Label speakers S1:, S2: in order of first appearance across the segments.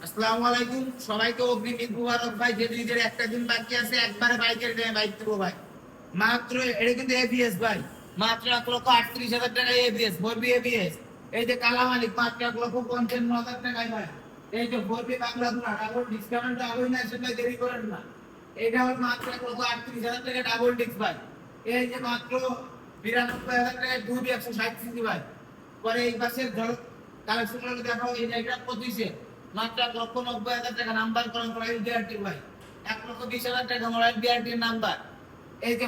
S1: আসসালামু আলাইকুম, সবাইকে অগ্রিম ঈদ মুবারক ভাই। যে ঈদের একটা দিন বাকি আছে, একবারে বাইকের দামে বাইক দেবো ভাই। মাত্র এটা কিন্তু এবিএস ভাই, মাত্র 1,38,000 টাকা এবিএস, ফোরবি এবিএস। এই যে কালা মালিক মাত্র 1,55,000 টাকায় ভাই। এই যে ফোরবি বাংলা গুলা ডাবল ডিসকাউন্ট আগুন না, সেটা দেরি করেন না। এটা হল মাত্র 1,38,000 টাকা ডাবল ডিস্ক ভাই। এই যে মাত্র 92,000 টাকায় 260 সিসি ভাই। পরে এই পাশের ধরো কালেকশন দেখো, এই যে এটা 25 মাত্র 1,90,000 টাকা নাম্বার করা মোবাইল বিআরটি ভাই। 1,20,000 টাকা মোবাইল বিআরটির নাম্বার। এই যে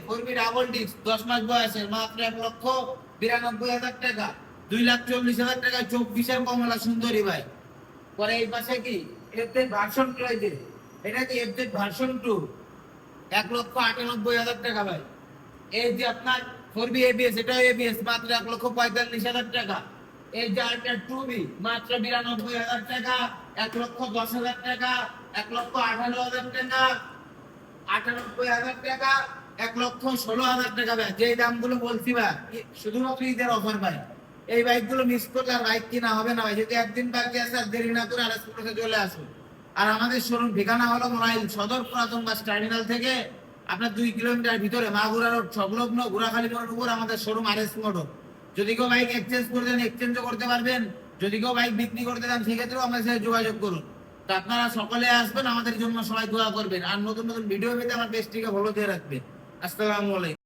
S1: ফোরবি ডাবল ডিস্ক 10 মাস বয়সের মাত্র 1,92,000 টাকা। 2,40,000 টাকা 24-এর কমলা সুন্দরী ভাই। পরে এই পাশে কি এফজেড ভার্সন 2, এই যে এটা কি এফজেড ভার্সন 2, 1,98,000 টাকা ভাই। এই যে আপনার ফোরবি এবিএস, এটা এবিএস মাত্র 1,45,000 টাকা। এই যে আলট্রা 2বি মাত্র 92,000 টাকা, 1,10,000 টাকা, 1,18,000 টাকা, 98,000 টাকা, 1,16,000 টাকা ভাই। যে দামগুলো বলছি ভাই, শুধুমাত্র ঈদের অফার ভাই। এই বাইকগুলো মিস করলে আর বাইক কিনা হবে না ভাই। যদি একদিন বাকি আছে, আর দেরি না করে আরএস চলে আসুন। আর আমাদের শোরুম ঠিকানা হলো মোবাইল সদর পুরাতন বাস টার্মিনাল থেকে আপনার 2 কিলোমিটার ভিতরে মাগুরা রোড সংলগ্ন ঘোড়াখালী মোড়ের উপর আমাদের শোরুম আরএস মোটর। যদি কেউ বাইক এক্সচেঞ্জ করে দেন, এক্সচেঞ্জও করতে পারবেন। যদি কেউ বাইক বিক্রি করতে দেন, সেক্ষেত্রেও আমাদের সাথে যোগাযোগ করুন। তো আপনারা সকলে আসবেন, আমাদের জন্য সবাই দোয়া করবেন। আর নতুন নতুন ভিডিও পেতে আমার পেজটিকে ফলো দিয়ে রাখবেন। আসসালামু আলাইকুম।